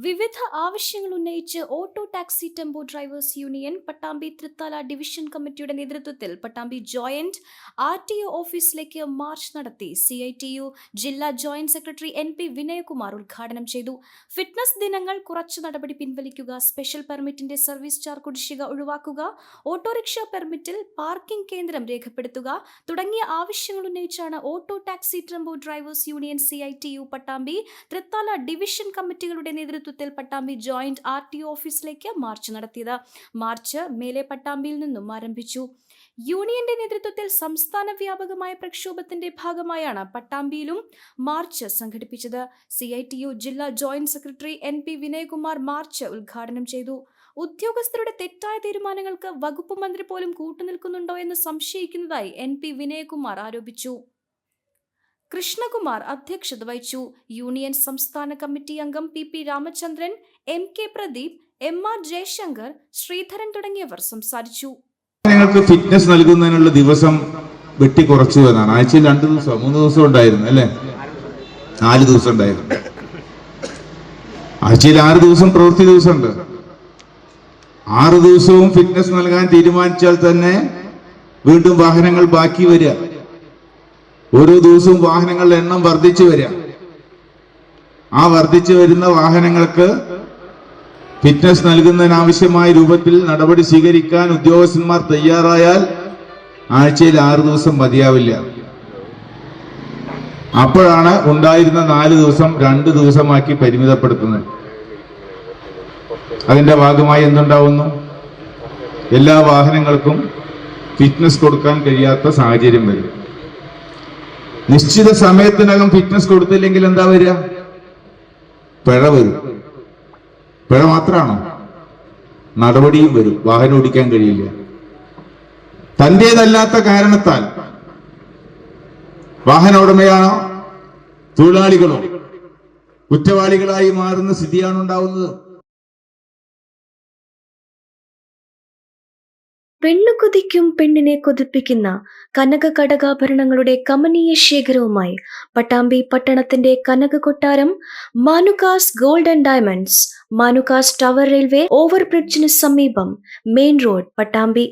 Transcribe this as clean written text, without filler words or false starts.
വിവിധ ആവശ്യങ്ങൾ ഉന്നയിച്ച് auto taxi tempo drivers union Pattambi Thrithala division കമ്മിറ്റിയുടെ നേതൃത്വത്തിൽ പട്ടാമ്പി ജോയിന്റ് RTO ഓഫീസിലേക്ക് മാർച്ച് നടത്തി. CITU ജില്ലാ ജോയിന്റ് സെക്രട്ടറി NP വിനയകുമാർ ഉദ്ഘാടനം ചെയ്തു. ഫിറ്റ്നസ് ദിനങ്ങൾ കുറച്ചു നടപടി പിൻവലിക്കുക, സ്പെഷ്യൽ പെർമിറ്റിന്റെ സർവീസ് ചാർജ് കുടിശ്ശിക ഒഴിവാക്കുക, ഓട്ടോറിക്ഷ പെർമിറ്റിൽ പാർക്കിംഗ് കേന്ദ്രം രേഖപ്പെടുത്തുക തുടങ്ങിയ ആവശ്യങ്ങൾ ഉന്നയിച്ചാണ് auto taxi tempo drivers union CITU Pattambi Thrithala division കമ്മിറ്റികളുടെ നേതൃത്വത്തിൽ പട്ടാമ്പി ജോയിന്റ് RTO ഓഫീസിലേക്ക് മാർച്ച് നടത്തിയത്. മാർച്ച് മേലെ പട്ടാമ്പിയിൽ നിന്നും ആരംഭിച്ചു. യൂണിയന്റെ നേതൃത്വത്തിൽ സംസ്ഥാന വ്യാപകമായ പ്രക്ഷോഭത്തിന്റെ ഭാഗമായാണ് പട്ടാമ്പിയിലും മാർച്ച് സംഘടിപ്പിച്ചത്. CITU ജില്ലാ joint secretary NP Vinayakumar March ഉദ്ഘാടനം ചെയ്തു. ഉദ്യോഗസ്ഥരുടെ തെറ്റായ തീരുമാനങ്ങൾക്ക് വകുപ്പ് മന്ത്രി പോലും കൂട്ടുനിൽക്കുന്നുണ്ടോ എന്ന് സംശയിക്കുന്നതായി NP വിനയകുമാർ ആരോപിച്ചു. കൃഷ്ണകുമാർ അധ്യക്ഷത വഹിച്ചു. യൂണിയൻ സംസ്ഥാന കമ്മിറ്റി അംഗം PP Ramachandran, MK Pradeep, MR Jaishankar, Sreedharan തുടങ്ങിയവർ സംസാരിച്ചു. നിങ്ങൾക്ക് ഫിറ്റ്നസ് നൽകുന്നതിനുള്ള ദിവസം വെട്ടിക്കുറച്ചു എന്നാണ്. ആഴ്ചയിൽ 2 ദിവസം 3 ദിവസം ഉണ്ടായിരുന്നു അല്ലേ? 4 ദിവസം ഉണ്ടായിരുന്നു. ആഴ്ചയിൽ 6 ദിവസം പ്രവൃത്തി ദിവസമുണ്ട്. 6 ദിവസവും ഫിറ്റ്നസ് നൽകാൻ തീരുമാനിച്ചാൽ തന്നെ വീണ്ടും വാഹനങ്ങൾ ബാക്കി വരിക. ഓരോ ദിവസവും വാഹനങ്ങളുടെ എണ്ണം വർദ്ധിച്ചു വരിക. ആ വർദ്ധിച്ചു വരുന്ന വാഹനങ്ങൾക്ക് ഫിറ്റ്നസ് നൽകുന്നതിനാവശ്യമായ രൂപത്തിൽ നടപടി സ്വീകരിക്കാൻ ഉദ്യോഗസ്ഥന്മാർ തയ്യാറായാൽ ആഴ്ചയിൽ 6 ദിവസം മതിയാവില്ല. അപ്പോഴാണ് ഉണ്ടായിരുന്ന 4 ദിവസം 2 ദിവസമാക്കി പരിമിതപ്പെടുത്തുന്നത്. അതിന്റെ ഭാഗമായി എന്തുണ്ടാവുന്നു? എല്ലാ വാഹനങ്ങൾക്കും ഫിറ്റ്നസ് കൊടുക്കാൻ കഴിയാത്ത സാഹചര്യം വരും. നിശ്ചിത സമയത്തിനകം ഫിറ്റ്നസ് കൊടുത്തില്ലെങ്കിൽ എന്താ വരിക? പിഴ വരും. പിഴ മാത്രമാണോ? നടപടിയും വരും. വാഹനം ഓടിക്കാൻ കഴിയില്ല. തന്റേതല്ലാത്ത കാരണത്താൽ വാഹന ഉടമയാണോ തൊഴിലാളികളോ കുറ്റവാളികളായി മാറുന്ന സ്ഥിതിയാണ് ഉണ്ടാവുന്നത്. പെണ്ണു കൊതിക്കും പെണ്ണിനെ കൊതിപ്പിക്കുന്ന കനക കടകാഭരണങ്ങളുടെ കമനീയ ശേഖരവുമായി പട്ടാമ്പി പട്ടണത്തിന്റെ കനക കൊട്ടാരം Manukas gold and diamonds, Manukas tower railway ഓവർബ്രിഡ്ജിന് സമീപം, മെയിൻ റോഡ്, പട്ടാമ്പി.